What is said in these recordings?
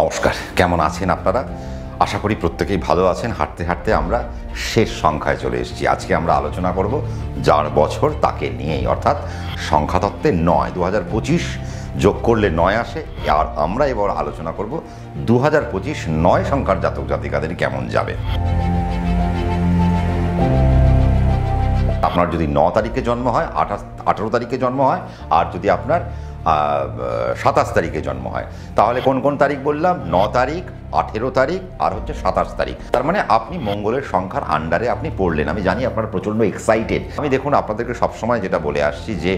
নমস্কার, কেমন আছেন আপনারা? আশা করি প্রত্যেকেই ভালো আছেন। হাঁটতে হাঁটতে আমরা শেষ সংখ্যায় চলে এসেছি। আজকে আমরা আলোচনা করব যার বছর তাকে নিয়েই, অর্থাৎ সংখ্যাতত্ত্বে 9, 2025 যোগ করলে 9 আসে। আর আমরা এবার আলোচনা করব 2025 9 সংখ্যার জাতক জাতিকাদের কেমন যাবে। আপনার যদি 9 তারিখে জন্ম হয়, 18 তারিখে জন্ম হয়, আর যদি আপনার 27 তারিখে জন্ম হয়, তাহলে কোন কোন তারিখ বললাম? 9 তারিখ, 18 তারিখ আর হচ্ছে 27 তারিখ। তার মানে আপনি মঙ্গলের সংখ্যার আন্ডারে আপনি পড়লেন। আমি জানি আপনারা প্রচণ্ড এক্সাইটেড। আমি দেখুন আপনাদেরকে সবসময় যেটা বলে আসছি যে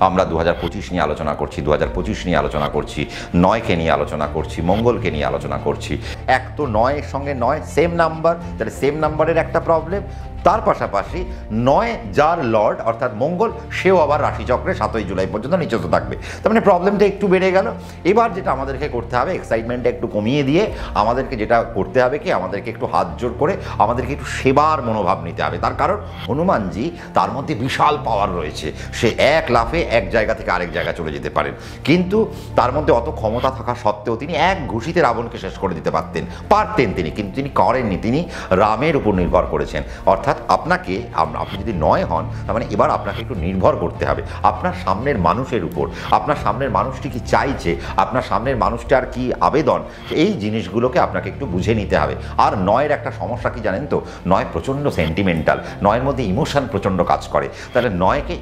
আমরা 2025 নিয়ে আলোচনা করছি, 2025 নিয়ে আলোচনা করছি, 9কে নিয়ে আলোচনা করছি, মঙ্গলকে নিয়ে আলোচনা করছি। এক তো 9-এর সঙ্গে 9 সেম নাম্বার, তাহলে সেম নাম্বারের একটা প্রবলেম। তার পাশাপাশি 9 যার লর্ড অর্থাৎ মঙ্গল, সেও আবার রাশিচক্রে 7ই জুলাই পর্যন্ত নিচস্থ থাকবে। তার মানে প্রবলেমটা একটু বেড়ে গেল। এবার যেটা আমাদেরকে করতে হবে, এক্সাইটমেন্টটা একটু কমিয়ে দিয়ে আমাদেরকে যেটা করতে হবে কি, আমাদেরকে একটু হাত জোর করে আমাদেরকে একটু সেবার মনোভাব নিতে হবে। তার কারণ হনুমানজি, তার মধ্যে বিশাল পাওয়ার রয়েছে। সে এক লাফে এক জায়গা থেকে আরেক জায়গায় চলে যেতে পারেন, কিন্তু তার মধ্যে অত ক্ষমতা থাকা সত্ত্বেও তিনি এক ঘুষিতে রাবণকে শেষ করে দিতে পারতেন তিনি, কিন্তু তিনি করেননি। তিনি রামের উপর নির্ভর করেছেন। অর্থাৎ আপনাকে, আপনি যদি 9 হন, তার মানে এবার আপনাকে একটু নির্ভর করতে হবে আপনার সামনের মানুষের উপর। আপনার সামনের মানুষটি কি চাইছে, আপনার সামনের মানুষটার কি আবেদন, এই জিনিসগুলোকে আপনাকে একটু বুঝে নিতে হবে। আর 9-এর একটা সমস্যা কি জানেন তো? 9 প্রচণ্ড সেন্টিমেন্টাল। 9-এর মধ্যে ইমোশন প্রচণ্ড কাজ করে। তাহলে 9কে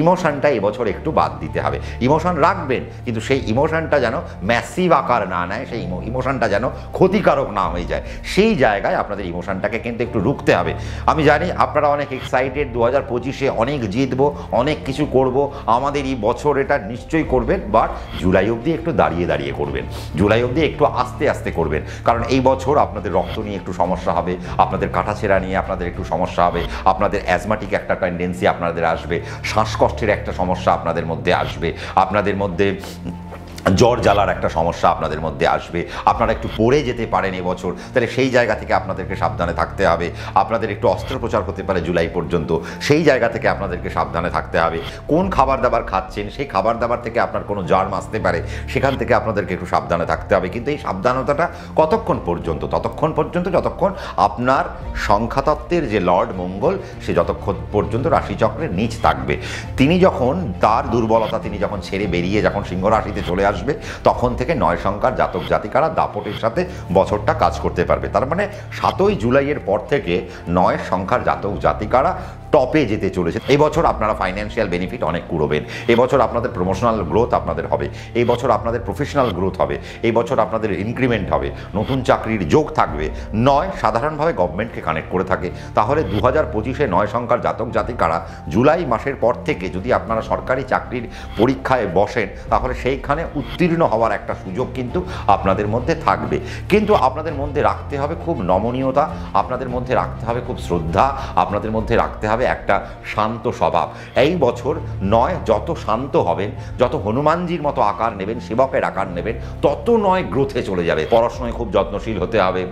ইমোশনটা এবছর একটু বাদ দিতে হবে। ইমোশন রাখবেন, কিন্তু সেই ইমোশনটা যেন ম্যাসিভ আকার না নেয়, সেই ইমোশনটা যেন ক্ষতিকারক না হয়ে যায়। সেই জায়গায় আপনাদের ইমোশনটাকে কিন্তু একটু রুখতে হবে। আমি জানি আপনারা অনেক এক্সাইটেড, 2025-এ অনেক জিতবো, অনেক কিছু করব, আমাদের এই বছর এটা নিশ্চয়ই করবেন। বাট জুলাই অবধি একটু দাঁড়িয়ে দাঁড়িয়ে করবেন, জুলাই অবধি একটু আস্তে আস্তে করবেন। কারণ এই বছর আপনাদের রক্ত নিয়ে একটু সমস্যা হবে, আপনাদের কাটাছেঁড়া নিয়ে আপনাদের একটু সমস্যা হবে, আপনাদের অ্যাজমাটিক একটা টেন্ডেন্সি আপনাদের আসবে, শ্বাসকষ্টের একটা সমস্যা আপনাদের মধ্যে আসবে, আপনাদের মধ্যে জ্বর জ্বালার একটা সমস্যা আপনাদের মধ্যে আসবে, আপনারা একটু পড়ে যেতে পারেন এবছর। তাহলে সেই জায়গা থেকে আপনাদেরকে সাবধানে থাকতে হবে। আপনাদের একটু অস্ত্রোপচার হতে পারে জুলাই পর্যন্ত, সেই জায়গা থেকে আপনাদেরকে সাবধানে থাকতে হবে। কোন খাবার দাবার খাচ্ছেন, সেই খাবার দাবার থেকে আপনার কোনো জার্ম আসতে পারে, সেখান থেকে আপনাদেরকে একটু সাবধানে থাকতে হবে। কিন্তু এই সাবধানতাটা কতক্ষণ পর্যন্ত? ততক্ষণ পর্যন্ত যতক্ষণ আপনার সংখ্যাতত্ত্বের যে লর্ড মঙ্গল, সে যতক্ষণ পর্যন্ত রাশিচক্রের নিচ থাকবে। তিনি যখন তার দুর্বলতা, তিনি যখন ছেড়ে বেরিয়ে যখন সিংহ রাশিতে চলে আসবে, তখন থেকে 9 সংখ্যার জাতক জাতিকারা দাপটের সাথে বছরটা কাজ করতে পারবে। তার মানে 7ই জুলাইয়ের পর থেকে 9 সংখ্যার জাতক জাতিকারা টপে যেতে চলেছে। এই বছর আপনারা ফাইন্যান্সিয়াল বেনিফিট অনেক কুড়োবেন। এই বছর আপনাদের প্রমোশনাল গ্রোথ আপনাদের হবে, এই বছর আপনাদের প্রফেশনাল গ্রোথ হবে, এই বছর আপনাদের ইনক্রিমেন্ট হবে, নতুন চাকরির যোগ থাকবে। 9 সাধারণভাবে গভর্নমেন্টকে কানেক্ট করে থাকে। তাহলে 2025-এ 9 সংখ্যার জাতক জাতিকারা জুলাই মাসের পর থেকে যদি আপনারা সরকারি চাকরির পরীক্ষায় বসেন, তাহলে সেইখানে উত্তীর্ণ হওয়ার একটা সুযোগ কিন্তু আপনাদের মধ্যে থাকবে। কিন্তু আপনাদের মধ্যে রাখতে হবে খুব নমনীয়তা, আপনাদের মধ্যে রাখতে হবে খুব শ্রদ্ধা, আপনাদের মধ্যে রাখতে হবে একটা শান্ত স্বভাব। এই বছর 9 যত শান্ত হবেন, যত হনুমানজির মতো আকার নেবেন, সেবকের আকার নেবেন, তত 9 গ্রোথে চলে যাবে। পড়াশোনায় খুব যত্নশীল হতে হবে,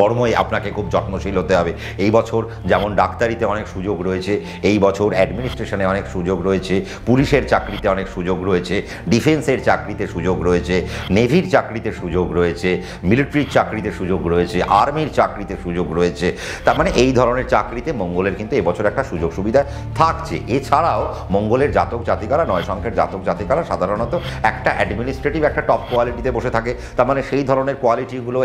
কর্মই আপনাকে খুব যত্নশীল হতে হবে। এই বছর যেমন ডাক্তারিতে অনেক সুযোগ রয়েছে, এই বছর অ্যাডমিনিস্ট্রেশনে অনেক সুযোগ রয়েছে, পুলিশের চাকরিতে অনেক সুযোগ রয়েছে, ডিফেন্সের চাকরিতে সুযোগ রয়েছে, নেভির চাকরিতে সুযোগ রয়েছে, মিলিটারির চাকরিতে সুযোগ রয়েছে, আর্মির চাকরিতে সুযোগ রয়েছে। তার মানে এই ধরনের চাকরিতে মঙ্গলের কিন্তু এবছর একটা সুযোগ সুবিধা থাকছে। এছাড়াও মঙ্গলের জাতক জাতিকারা, 9 সংখ্যার জাতক জাতিকারা সাধারণত একটা অ্যাডমিনিস্ট্রেটিভ একটা টপ কোয়ালিটিতে বসে থাকে। তার মানে সেই ধরনের কোয়ালিটিগুলো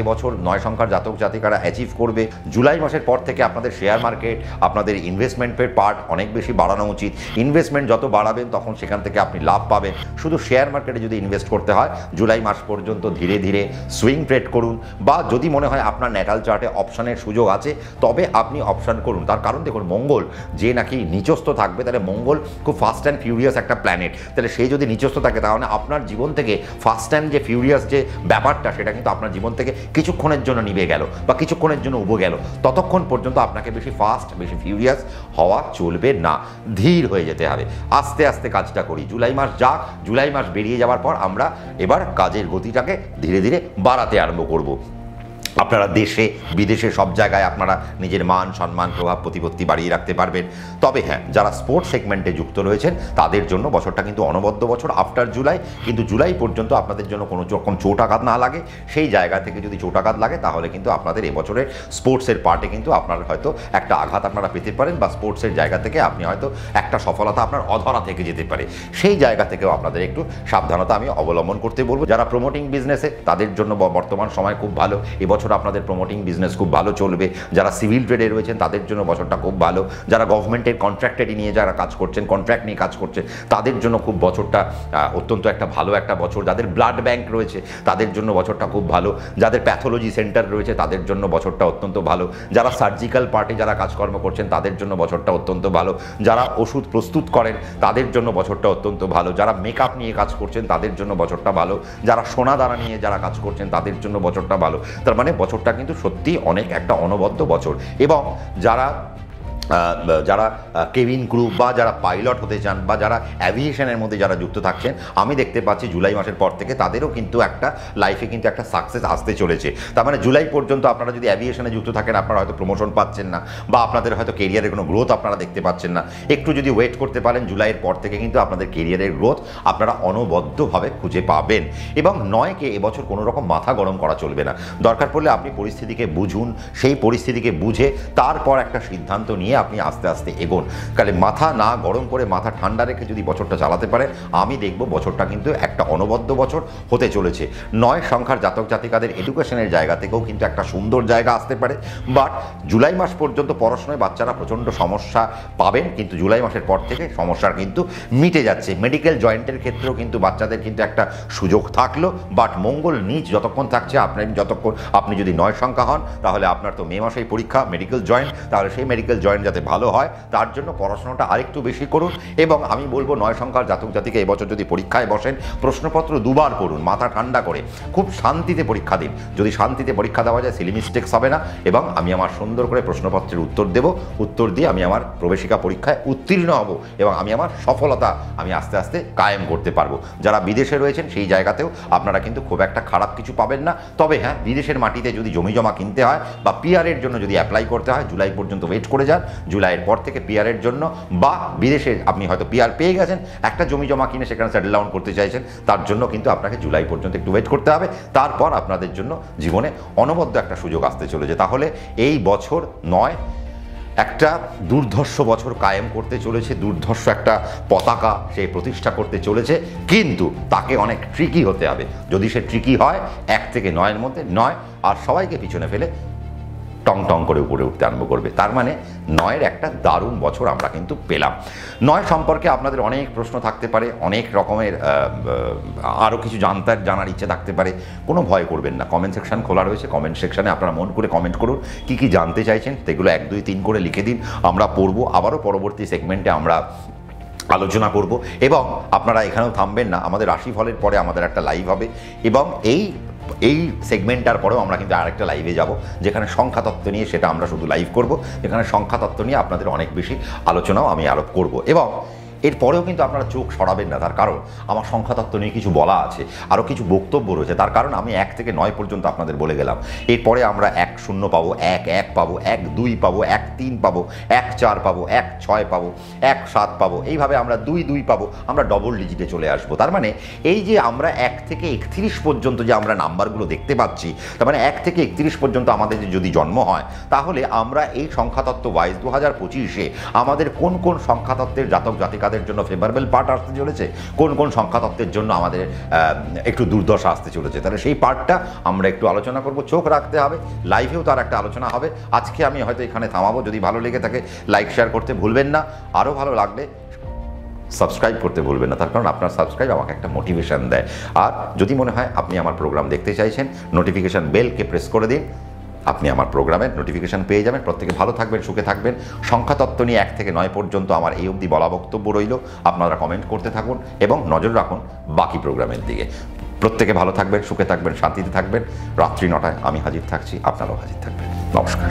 এবছর 9 সংখ্যার জাতক জাতিকারা অ্যাচিভ করবে। জুলাই মাসের পর থেকে আপনাদের শেয়ার মার্কেট, আপনাদের ইনভেস্টমেন্টের পার্ট অনেক বেশি বাড়ানো উচিত। ইনভেস্টমেন্ট যত বাড়াবেন তখন সেখান থেকে আপনি লাভ পাবেন। শুধু শেয়ার মার্কেটে যদি ইনভেস্ট করতে হয়, জুলাই মাস পর্যন্ত ধীরে ধীরে সুইং ট্রেড করুন, বা যদি মনে হয় আপনার ন্যাটাল চার্টে অপশানের সুযোগ আছে, তবে আপনি অপশান করুন। তার কারণ দেখুন, মঙ্গল যে নাকি নিচস্থ থাকবে, তাহলে মঙ্গল খুব ফাস্ট অ্যান্ড ফিউরিয়াস একটা প্ল্যানেট। তাহলে সেই যদি নিচস্থ থাকে, তাহলে আপনার জীবন থেকে ফাস্ট অ্যান্ড যে ফিউরিয়াস যে ব্যাপারটা, সেটা কিন্তু আপনার জীবন থেকে কিছুক্ষণের জন্য নিভে গেল বা কিছুক্ষণের জন্য উবে গেল। ততক্ষণ পর্যন্ত আপনাকে বেশি ফাস্ট, বেশি ফিউরিয়াস হওয়া চলবে না, ধীর হয়ে যেতে হবে। আস্তে আস্তে কাজটা করি। জুলাই মাস যাক, জুলাই মাস বেরিয়ে যাওয়ার পর আমরা এবার কাজের গতিটাকে ধীরে ধীরে বাড়াতে আরম্ভ করব। আপনারা দেশে বিদেশে সব জায়গায় আপনারা নিজের মান সম্মান প্রভাব প্রতিপত্তি বাড়িয়ে রাখতে পারবেন। তবে হ্যাঁ, যারা স্পোর্টস সেগমেন্টে যুক্ত রয়েছেন তাদের জন্য বছরটা কিন্তু অনবদ্য বছর আফটার জুলাই, কিন্তু জুলাই পর্যন্ত আপনাদের জন্য কোনো রকম চোটাঘাত না লাগে। সেই জায়গা থেকে যদি চোটাঘাত লাগে তাহলে কিন্তু আপনাদের এবছরের স্পোর্টসের পার্টে কিন্তু আপনার হয়তো একটা আঘাত আপনারা পেতে পারেন, বা স্পোর্টসের জায়গা থেকে আপনি হয়তো একটা সফলতা আপনার অধরা থেকে যেতে পারে। সেই জায়গা থেকেও আপনাদের একটু সাবধানতা আমি অবলম্বন করতে বলবো। যারা প্রমোটিং বিজনেসে তাদের জন্য বর্তমান সময় খুব ভালো, এবছর আপনাদের প্রমোটিং বিজনেস খুব ভালো চলবে। যারা সিভিল ট্রেডে রয়েছেন তাদের জন্য বছরটা খুব ভালো। যারা গভর্নমেন্টের কন্ট্রাক্টেড নিয়ে যারা কাজ করছেন, কন্ট্রাক্ট নিয়ে কাজ করছেন, তাদের জন্য খুব বছরটা অত্যন্ত একটা ভালো একটা বছর। যাদের ব্লাড ব্যাংক রয়েছে তাদের জন্য বছরটা খুব ভালো। যাদের প্যাথোলজি সেন্টার রয়েছে তাদের জন্য বছরটা অত্যন্ত ভালো। যারা সার্জিক্যাল পার্টে যারা কাজকর্ম করছেন তাদের জন্য বছরটা অত্যন্ত ভালো। যারা ওষুধ প্রস্তুত করেন তাদের জন্য বছরটা অত্যন্ত ভালো। যারা মেকআপ নিয়ে কাজ করছেন তাদের জন্য বছরটা ভালো। যারা সোনা দানা নিয়ে যারা কাজ করছেন তাদের জন্য বছরটা ভালো। তার মানে বছরটা কিন্তু সত্যি অনেক একটা অনবদ্য বছর। এবং যারা কেবিন ক্রু বা যারা পাইলট হতে চান বা যারা অ্যাভিয়েশনের মধ্যে যারা যুক্ত থাকছেন, আমি দেখতে পাচ্ছি জুলাই মাসের পর থেকে তাদেরও কিন্তু একটা লাইফে কিন্তু একটা সাকসেস আসতে চলেছে। তার মানে জুলাই পর্যন্ত আপনারা যদি অ্যাভিয়েশনে যুক্ত থাকেন আপনারা হয়তো প্রমোশন পাচ্ছেন না, বা আপনাদের হয়তো কেরিয়ারের কোনো গ্রোথ আপনারা দেখতে পাচ্ছেন না। একটু যদি ওয়েট করতে পারেন জুলাইয়ের পর থেকে কিন্তু আপনাদের কেরিয়ারের গ্রোথ আপনারা অনবদ্যভাবে খুঁজে পাবেন। এবং নয়কে এবছর কোনো রকম মাথা গরম করা চলবে না। দরকার পড়লে আপনি পরিস্থিতিকে বুঝুন, সেই পরিস্থিতিকে বুঝে তারপর একটা সিদ্ধান্ত নিয়ে আপনি আস্তে আস্তে এগোন। কারণ মাথা না গরম করে মাথা ঠান্ডা রেখে যদি বছরটা চালাতে পারে, আমি দেখব বছরটা কিন্তু একটা অনবদ্য বছর হতে চলেছে। 9 সংখ্যার জাতক জাতিকাদের এডুকেশনের জায়গা থেকেও কিন্তু একটা সুন্দর জায়গা আসতে পারে। বাট জুলাই মাস পর্যন্ত পড়াশোনায় বাচ্চারা প্রচণ্ড সমস্যা পাবেন, কিন্তু জুলাই মাসের পর থেকে সমস্যার কিন্তু মিটে যাচ্ছে। মেডিকেল জয়েন্টের ক্ষেত্রেও কিন্তু বাচ্চাদের কিন্তু একটা সুযোগ থাকলো। বাট মঙ্গল নিচ যতক্ষণ থাকছে, আপনি যদি 9 সংখ্যা হন তাহলে আপনার তো মে মাসেই পরীক্ষা মেডিকেল জয়েন্ট, তাহলে সেই মেডিকেল জয়েন্ট যাতে ভালো হয় তার জন্য পড়াশোনাটা আরেকটু বেশি করুন। এবং আমি বলবো 9 সংখ্যার জাতক জাতিকে এবছর যদি পরীক্ষায় বসেন প্রশ্নপত্র দুবার পড়ুন, মাথা ঠান্ডা করে, খুব শান্তিতে পরীক্ষা দিন। যদি শান্তিতে পরীক্ষা দেওয়া যায় সিলি মিস্টেক্স হবে না। এবং আমি আমার সুন্দর করে প্রশ্নপত্রের উত্তর দেব, উত্তর দিয়ে আমি আমার প্রবেশিকা পরীক্ষায় উত্তীর্ণ হব এবং আমি আমার সফলতা আমি আস্তে আস্তে কায়েম করতে পারবো। যারা বিদেশে রয়েছেন সেই জায়গাতেও আপনারা কিন্তু খুব একটা খারাপ কিছু পাবেন না। তবে হ্যাঁ, বিদেশের মাটিতে যদি জমি জমা কিনতে হয় বা পিআরের জন্য যদি অ্যাপ্লাই করতে হয়, জুলাই পর্যন্ত ওয়েট করে যান। জুলাইয়ের পর থেকে পিআরের জন্য বা বিদেশে আপনি হয়তো পিআর পেয়ে গেছেন, একটা জমি জমা কিনে সেখানে সেটেল ডাউন করতে চাইছেন, তার জন্য কিন্তু আপনাকে জুলাই পর্যন্ত একটু ওয়েট করতে হবে। তারপর আপনাদের জন্য জীবনে অনবদ্য একটা সুযোগ আসতে চলেছে। তাহলে এই বছর 9 একটা দুর্ধর্ষ বছর কায়েম করতে চলেছে, দুর্ধর্ষ একটা পতাকা সে প্রতিষ্ঠা করতে চলেছে। কিন্তু তাকে অনেক ট্রিকি হতে হবে। যদি সে ট্রিকি হয় 1 থেকে 9-এর মধ্যে 9 আর সবাইকে পিছনে ফেলে টং টং করে উপরে উঠতে আরম্ভ করবে। তার মানে 9-এর একটা দারুণ বছর আমরা কিন্তু পেলাম। 9 সম্পর্কে আপনাদের অনেক প্রশ্ন থাকতে পারে, অনেক রকমের আরও কিছু জানার ইচ্ছে থাকতে পারে। কোনো ভয় করবেন না, কমেন্ট সেকশন খোলা রয়েছে। কমেন্ট সেকশনে আপনারা মন করে কমেন্ট করুন, কি কি জানতে চাইছেন সেগুলো 1, 2, 3 করে লিখে দিন। আমরা পড়বো, আবারও পরবর্তী সেগমেন্টে আমরা আলোচনা করব। এবং আপনারা এখানেও থামবেন না, আমাদের রাশিফলের পরে আমাদের একটা লাইভ হবে এবং এই সেগমেন্টটার পরেও আমরা কিন্তু আরেকটা লাইভে যাব যেখানে সংখ্যাতত্ত্ব নিয়ে, সেটা আমরা শুধু লাইভ করব, যেখানে সংখ্যাতত্ত্ব নিয়ে আপনাদের অনেক বেশি আলোচনাও আমি আরোপ করব। এবং এরপরেও কিন্তু আপনারা চোখ সরাবেন না, তার কারণ আমার সংখ্যাতত্ত্ব নিয়ে কিছু বলা আছে, আরও কিছু বক্তব্য রয়েছে। তার কারণ আমি 1 থেকে 9 পর্যন্ত আপনাদের বলে গেলাম। এরপরে আমরা 1-0 পাবো, 1-1 পাবো, 1-2 পাবো, 1-3 পাবো, 1-4 পাবো, 1-6 পাবো, 1-7 পাবো, এইভাবে আমরা 2-2 পাবো, আমরা ডবল ডিজিটে চলে আসবো। তার মানে এই যে আমরা 1 থেকে 31 পর্যন্ত যে আমরা নাম্বারগুলো দেখতে পাচ্ছি, তার মানে 1 থেকে 31 পর্যন্ত আমাদের যদি জন্ম হয়, তাহলে আমরা এই সংখ্যাতত্ত্ব ওয়াইজ 2025-এ আমাদের কোন কোন সংখ্যাতত্ত্বের জাতক জাতিকা জন্য ফেভারেবল পার্ট আসতে চলেছে, কোন কোন সংখ্যাতত্ত্বের জন্য আমাদের একটু দুর্দশা আসতে চলেছে, তাহলে সেই পার্টটা আমরা একটু আলোচনা করব। চোখ রাখতে হবে, লাইভেও তার একটা আলোচনা হবে। আজকে আমি হয়তো এখানে থামাবো। যদি ভালো লেগে থাকে লাইক শেয়ার করতে ভুলবেন না, আরও ভালো লাগলে সাবস্ক্রাইব করতে ভুলবেন না, তার কারণ আপনার সাবস্ক্রাইব আমাকে একটা মোটিভেশন দেয়। আর যদি মনে হয় আপনি আমার প্রোগ্রাম দেখতে চাইছেন, নোটিফিকেশান বেলকে প্রেস করে দিন, আপনি আমার প্রোগ্রামের নোটিফিকেশান পেয়ে যাবেন। প্রত্যেকে ভালো থাকবেন, সুখে থাকবেন। সংখ্যাতত্ত্ব নিয়ে 1 থেকে 9 পর্যন্ত আমার এই অবধি বলা বক্তব্য রইল। আপনারা কমেন্ট করতে থাকুন এবং নজর রাখুন বাকি প্রোগ্রামের দিকে। প্রত্যেকে ভালো থাকবেন, সুখে থাকবেন, শান্তিতে থাকবেন। রাত্রি 9টায় আমি হাজির থাকছি, আপনারাও হাজির থাকবেন। নমস্কার।